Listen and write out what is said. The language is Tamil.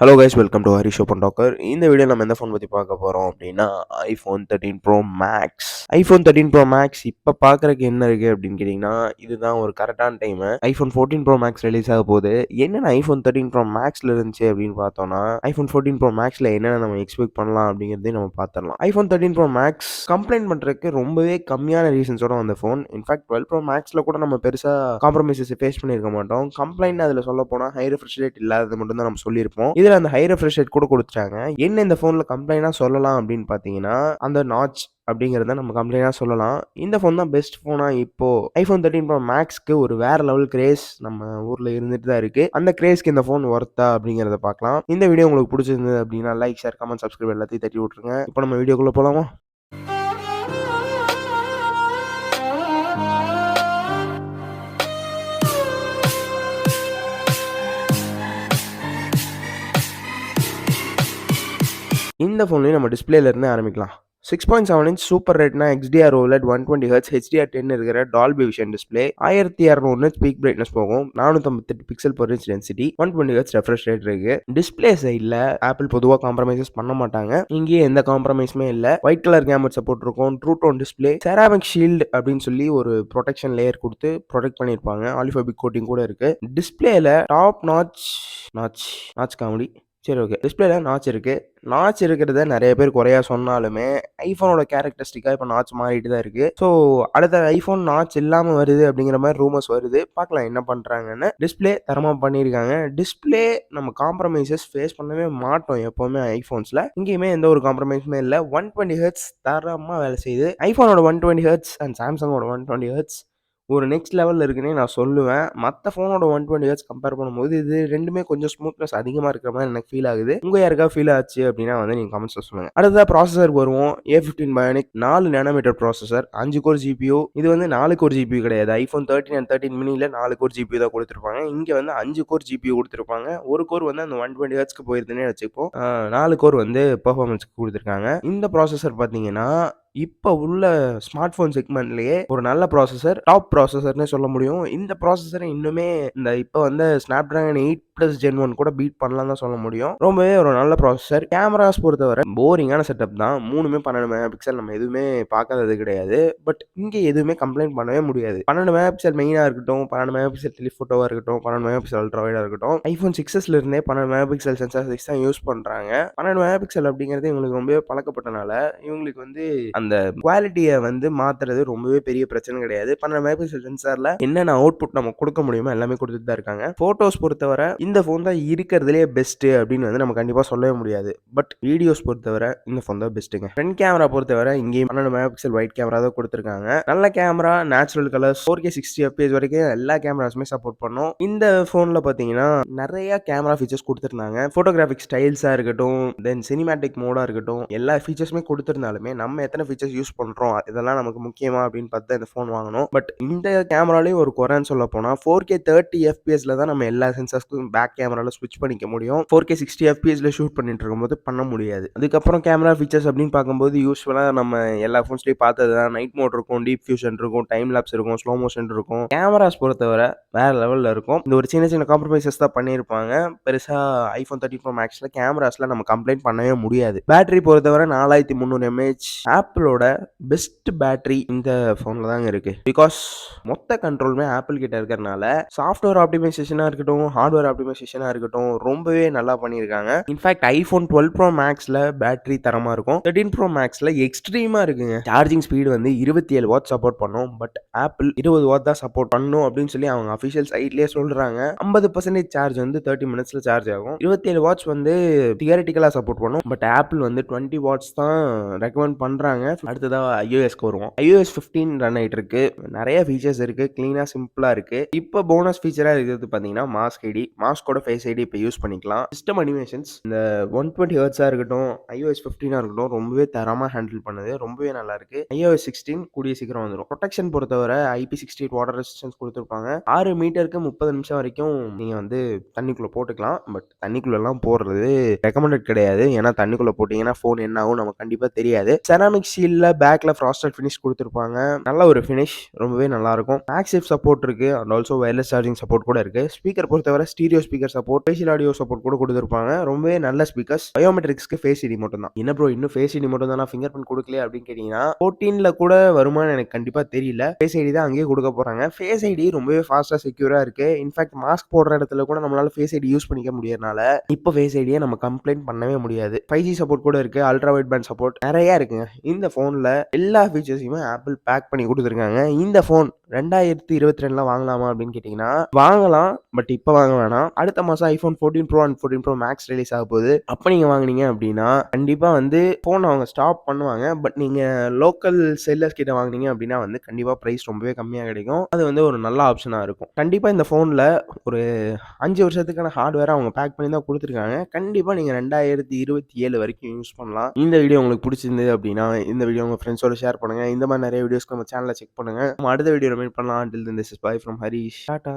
Hello guys, welcome to Harish open talker. இந்த வீடியோ நம்ம எந்த ஃபோன் பற்றி பார்க்க போகிறோம் அப்படின்னா iPhone 13 pro max. IPhone 13 pro max இப்போ பார்க்குறக்கு என்ன இருக்குது அப்படின்னு கேட்டிங்கன்னா, இதுதான் ஒரு கரெக்டான time. IPhone 14 pro max release ஆக போகுது. என்னென்ன ஐஃபோன் 13 ப்ரோ மேக்ஸில் இருந்துச்சு அப்படின்னு பார்த்தோன்னா, ஐஃபோன் 14 ப்ரோ மேக்ஸில் என்னென்ன நம்ம எக்ஸ்பெக்ட் பண்ணலாம் அப்படிங்கிறதையும் நம்ம பார்த்துடலாம். ஐஃபோன் 13 ப்ரோ மேக்ஸ் கம்ப்ளைண்ட் பண்ணுறதுக்கு ரொம்பவே கம்மியான ரீசன்ஸோட வந்த ஃபோன். இன்ஃபேக்ட் 12 ப்ரோ மேக்ஸில் கூட நம்ம பெருசாக காம்ப்ரமைசஸ் ஃபேஸ் பண்ணியிருக்க மாட்டோம். கம்ப்ளைண்ட் அதில் சொல்ல போனால் ஹை ரெஃப்ரெஷ் ரேட் இல்லாதது மட்டும் தான் நம்ம சொல்லியிருப்போம். இதில் அந்த ஹை ரெஃப்ரெஷ் ரேட் கூட கொடுத்துட்டாங்க. என்ன இந்த ஃபோனில் கம்ப்ளைண்டாக சொல்லலாம் அப்படின்னு பார்த்தீங்கன்னா, அந்த நாட்ச் அப்படிங்கிறத நம்ம கம்ப்ளைண்டாக சொல்லலாம். இந்த ஃபோன் தான் பெஸ்ட் ஃபோனாக இப்போ ஐஃபோன் 13 ப்ரோ மேக்ஸ்க்கு ஒரு வேற லெவல் கிரேஸ் நம்ம ஊரில் இருந்துட்டு தான் இருக்குது. அந்த கிரேஸ்க்கு இந்த ஃபோன் ஒர்த்தா அப்படிங்கிறத பார்க்கலாம். இந்த வீடியோ உங்களுக்கு பிடிச்சிருந்தது அப்படின்னா லைக், ஷேர், கமெண்ட், சப்ஸ்கிரைப் எல்லாத்தையும் தட்டி விட்ருங்க. இப்போ நம்ம வீடியோக்குள்ளே போகலாமா? இந்த ஃபோன்லேயும் நம்ம டிஸ்பிளேலேருந்து ஆரம்பிக்கலாம். 6.7 inch super retina XDR OLED 120Hz HDR10 இருக்கிற Dolby vision display, 1200 nits peak brightness போகும், 458 pixel per inch density, 120Hz refresh rate இருக்கு. டிஸ்பிளே சைடில் ஆப்பிள் பொதுவாக காம்ப்ரமைசஸ் பண்ண மாட்டாங்க. இங்கேயே எந்த காம்ப்ரமைஸுமே இல்லை. ஒயிட் கலர் கேமரா சப்போர்ட் இருக்கும். True tone display, ceramic shield அப்படின்னு சொல்லி ஒரு ப்ரொடெக்ஷன் லேயர் கொடுத்து ப்ரொடெக்ட் பண்ணியிருப்பாங்க. ஆலிஃபபிக் கோட்டிங் கூட இருக்கு. டிஸ்பிளேல டாப் நாச் காமெடி. சரி, ஓகே. டிஸ்பிளேல நாச் இருக்கு. நாச் இருக்கிறத நிறைய பேர் குறையா சொன்னாலுமே ஐஃபோனோட கேரக்டரிஸ்டிக்காக இப்போ நாச் மாறிட்டு தான் இருக்குது. ஸோ அடுத்த ஐஃபோன் நாச் இல்லாமல் வருது அப்படிங்கிற மாதிரி ரூமர்ஸ் வருது. பார்க்கலாம் என்ன பண்ணுறாங்கன்னு. டிஸ்பிளே தரமாக பண்ணியிருக்காங்க. டிஸ்பிளே நம்ம காம்ப்ரமைசஸ் ஃபேஸ் பண்ணவே மாட்டோம் எப்போவுமே ஐஃபோன்ஸில். இங்கேயுமே எந்த ஒரு காம்ப்ரமைஸுமே இல்லை. 120Hz தரமாக வேலை செய்யுது. ஐஃபோனோட 120Hz அண்ட் சாம்சங்கோட 120Hz ஒரு நெக்ஸ்ட் லெவலில் இருக்குன்னே நான் சொல்லுவேன். மற்ற ஃபோனோட 120Hz கம்பேர் பண்ணும்போது இது ரெண்டுமே கொஞ்சம் ஸ்மூத்னஸ் அதிகமாக இருக்கிற மாதிரி எனக்கு ஃபீல் ஆகுது. உங்கள் யாருக்கா ஃபீல் ஆச்சு அப்படின்னா நீங்கள் கமெண்ட்ஸில் சொல்லுங்கள். அடுத்ததாக ப்ராசஸருக்கு வருவோம். A15 Bionic 4 nm processor, 5 core GPU. இது 4 கோர் GPU கிடையாது. ஐஃபோன் 13 அண்ட் 13 மினியில் 4 கோர் GPU தான் கொடுத்துருப்பாங்க. இங்கே 5 கோர் GPU கொடுத்துருப்பாங்க. ஒரு கோர் அந்த 120Hzக்கு போயிருதுன்னே வச்சுப்போம். 4 கோர் பெர்ஃபார்மன்ஸ்க்கு கொடுத்துருக்காங்க. இந்த ப்ராசஸர் பார்த்தீங்கன்னா இப்போ உள்ள ஸ்மார்ட் ஃபோன் செக்மெண்ட்லேயே ஒரு நல்ல ப்ராசஸர், டாப் ப்ராசஸர்னே சொல்ல முடியும். இந்த ப்ராசஸரை இன்னுமே இந்த இப்போ ஸ்னாப் ட்ராகன் 8+ Gen 1 கூட பீட் பண்ணலாம் தான் சொல்ல முடியும். ரொம்பவே ஒரு நல்ல ப்ராசஸர். கேமராஸ் பொறுத்தவரை போரிங்கான செட்டப் தான். 3மே 12 மெகா பிக்சல். நம்ம எதுவுமே பார்க்காதது கிடையாது. பட் இங்கே எதுவுமே கம்ப்ளைண்ட் பண்ணவே முடியாது. 12 மெகா பிக்சல் மெயினாக இருக்கட்டும், 12 மெகா பிக்சல் டெலிஃபோட்டோவாக இருக்கட்டும், 12 மெகா பிக்சல் அல்ட்ராவைடாக இருக்கட்டும், ஐஃபோன் 6 இருந்தே 12 மெகா பிக்சல் சென்சார் சைஸ் தான் யூஸ் பண்ணுறாங்க. 12 மெகா பிக்சல் அப்படிங்கிறது இவங்களுக்கு ரொம்பவே பழக்கப்பட்டனால இவங்களுக்கு அந்த குவாலிட்டியை மாத்துறது ரொம்பவே பெரிய பிரச்சனை கிடையாது. 12 மெகா பிக்சல் சென்சார்ல என்னென்ன அவுட்புட் நம்ம கொடுக்க முடியுமோ எல்லாமே கொடுத்துட்டு தான் இருக்காங்க. போட்டோஸ் பொறுத்தவரை இந்த ஃபோன் தான் இருக்கிறதுலே பெஸ்ட் அப்படின்னு நம்ம கண்டிப்பா சொல்லவே முடியாது. பட் வீடியோஸ் பொறுத்தவரை இந்த ஃபோன் தான் பெஸ்ட்டுங்க. ஃப்ரண்ட் கேமரா பொறுத்தவரை இங்கேயும் 12 மெகா பிக்சல் ஒயிட் கேமரா தான் கொடுத்துருக்காங்க. நல்ல camera, natural colours, 4K 60 FPS வரைக்கும் எல்லா கேமராஸுமே சப்போர்ட் பண்ணும். இந்த ஃபோன்ல பாத்தீங்கன்னா நிறைய கேமரா ஃபீச்சர்ஸ் கொடுத்துருந்தாங்க. போட்டோகிராஃபிக் ஸ்டைல்ஸா இருக்கட்டும், தென் சினிமேட்டிக் மோடா இருக்கட்டும், எல்லா ஃபீச்சர்ஸுமே கொடுத்துருந்தாலுமே நம்ம எத்தனை ஃபீச்சர்ஸ் யூஸ் பண்றோம், இதெல்லாம் நமக்கு முக்கியமா அப்படின்னு பார்த்து இந்த ஃபோன் வாங்கணும். பட் இந்த கேமராலையும் ஒரு குறைன்னு சொல்ல போனா 4K 30 FPSல தான் நம்ம எல்லா சென்சார்ஸ்க்கும் பேக் கேமரால ஸ்விட்ச் பண்ணிக்க முடியும். 4K 60 FPSல ஷூட் பண்ணிட்டு இருக்கும்போது பண்ண முடியாது. அதுக்கப்புறம் கேமரா ஃபீச்சர்ஸ் அப்படின்னு பார்க்கும்போது யூஸ்வலா நம்ம எல்லா ஃபோன்ஸ்லயும் பார்த்ததுதான். நைட் மோட் இருக்கும், டீப் ஃபியூஷன் இருக்கும், டைம் லாப்ஸ் இருக்கும், ஸ்லோ மோஷன் இருக்கும். கேமராஸ் பொறுத்தவரை வேற லெவல்ல இருக்கும். இந்த ஒரு சின்ன சின்ன காம்ப்ரமைசஸ் தான் பண்ணியிருப்பாங்க. பெருசா ஐஃபோன் 13 ப்ரோ மேக்ஸ்ல கேமராஸ்ல நம்ம கம்ப்ளைண்ட் பண்ணவே முடியாது. பேட்டரி பொறுத்தவரை 4300 mAh. ஆப்பிளோட பெஸ்ட் பேட்டரி இந்த ஃபோனில் தாங்க இருக்கு. பிகாஸ் மொத்த கண்ட்ரோலுமே ஆப்பிள் கிட்ட இருக்கிறதுனால சாஃப்ட்வேர் ஆப்டிமைசேஷனாக இருக்கட்டும், ஹார்ட்வேர் ஆப்டிமைசேஷனாக இருக்கட்டும், ரொம்பவே நல்லா பண்ணியிருக்காங்க. இன்ஃபேக்ட் ஐஃபோன் 12 ப்ரோ மேக்ஸில் பேட்டரி தரமாக இருக்கும். 13 ப்ரோ மேக்ஸில் எக்ஸ்ட்ரீமாக இருக்குங்க. சார்ஜிங் ஸ்பீடு 27 வாட் சப்போர்ட் பண்ணும். பட் ஆப்பிள் 20 வாட் தான் சப்போர்ட் பண்ணும் அப்படின்னு சொல்லி அவங்க அஃபிஷியல் சைட்லேயே சொல்கிறாங்க. 50% சார்ஜ் 30 மினிட்ஸில் சார்ஜ் ஆகும். 27 வாட்ஸ் தியரட்டிக்கலாக சப்போர்ட் பண்ணும். பட் ஆப்பிள் 20 வாட்ஸ் தான் ரெக்கமெண்ட் பண்ணுறாங்க. அடுத்ததாக iOSக்கு வருவோம். iOS 15 ரன் ஆகிட்டு இருக்கு. நிறைய ஃபீச்சர்ஸ் இருக்கு. கிளீனாக சிம்பிளாக இருக்கு. இப்போ போனஸ் ஃபீச்சராக இருக்கிறது பார்த்தீங்கன்னா மாஸ்க் ஐடி. மாஸ்கோட ஃபேஸ் ஐடி இப்போ யூஸ் பண்ணிக்கலாம். சிஸ்டம் அனிமேஷன்ஸ் இந்த 120 ஹெர்ட்ஸாக இருக்கட்டும், iOS 15 இருக்கட்டும், ரொம்பவே தரமாக ஹேண்டில் பண்ணுது. ரொம்பவே நல்லா இருக்கு. iOS 16 கூடிய சீக்கிரம் வந்துடும். ப்ரொடெக்ஷன் பொறுத்தவரை IP68 வாட்டர் ரெசிஸ்டன்ஸ் கொடுத்துருப்பாங்க. 6 மீட்டருக்கு 30 நிமிஷம் வரைக்கும் நீங்க தண்ணிக்குள்ள போட்டுக்கலாம். பட் தண்ணிக்குள்ளெல்லாம் போடுறது ரெக்கமெண்டட் கிடையாது. ஏன்னா தண்ணிக்குள்ள போட்டீங்கன்னா ஃபோன் என்ன ஆகும் நமக்கு கண்டிப்பாக தெரியாது. செராமிக் விண்ட்ஷீல்ட்ல பேக்ல ஃப்ராஸ்டட் ஃபினிஷ் குடுத்துருப்பாங்க. நல்ல ஒரு ஃபினிஷ் ரொம்பவே நல்லாருக்கும். மேக்ஸேஃப் சப்போர்ட் இருக்கு and also wireless charging support கூட இருக்கு. ஸ்பீக்கர் பொறுத்தவரை stereo speaker support, spatial audio support கூட குடுத்துருப்பாங்க. ரொம்பவே நல்ல ஸ்பீக்கர்ஸ். பயோமெட்ரிக்ஸ்க்கு ஃபேஸ் ஐடி மட்டும் தான். என்ன ப்ரோ இன்னும் ஃபேஸ் ஐடி மட்டும் தானா, ஃபிங்கர் பிரிண்ட் குடுக்கலையா அப்படின்னு கேட்டீங்கன்னா, 14ல கூட வருமான்னு எனக்கு கண்டிப்பா தெரியல. ஃபேஸ் ஐடி தான் அங்கேயே குடுக்க போறாங்க. ஃபேஸ் ஐடி ரொம்பவே ஃபாஸ்ட்டா செக்யூரா இருக்கு. இன்ஃபாக்ட் மாஸ்க் போடுற இடத்துல கூட நம்மளால ஃபேஸ் ஐடி யூஸ் பண்ணிக்க முடியறனால, இப்போ ஃபேஸ் ஐடிய நம்ம கம்ப்ளைண்ட் பண்ணவே முடியாது. 5G சப்போர்ட் கூட இருக்கு. அல்ட்ரா வைட் பேண்ட் சப்போர்ட் நெறைய இருக்குங்க. இந்த ஃபோன்ல எல்லா ஃபீச்சர்ஸையுமே ஆப்பிள் பேக் பண்ணி குடுத்துருக்காங்க. இந்த ஃபோன் 2022ல வாங்கலாமா அப்படின்னு கேட்டீங்கன்னா, வாங்கலாம். பட் இப்ப வாங்க வேணாம். அடுத்த மாசம் iPhone 14 Pro and 14 Pro Max release ஆக போகுது. அப்ப நீங்க வாங்குனீங்க அப்படின்னா, கண்டிப்பா வந்து ஃபோன் அவங்க ஸ்டாப் பண்ணுவாங்க. பட் நீங்க லோக்கல் செல்லர்ஸ் கிட்ட வாங்குனீங்க அப்படின்னா வந்து கண்டிப்பா பிரைஸ் ரொம்பவே கம்மியா கிடைக்கும். அது வந்து ஒரு நல்ல ஆப்ஷனா இருக்கும். கண்டிப்பா இந்த ஃபோன்ல ஒரு 5 வருஷத்துக்கான ஹார்ட்வேர அவங்க பேக் பண்ணி தான் குடுத்துருக்காங்க. கண்டிப்பா நீங்க 2027 வரைக்கும் யூஸ் பண்ணலாம். இந்த வீடியோ உங்களுக்கு பிடிச்சிருந்தது அப்படின்னா, இந்த வீடியோ உங்க ஃப்ரெண்ட்ஸோட ஷேர் பண்ணுங்க. இந்த மாதிரி நிறைய வீடியோஸ்க்கு நம்ம சேனலை செக் பண்ணுங்க. நம்ம அடுத்த வீடியோல மீட் பண்ணலாம். Until then, this is bye from Harish. Tata.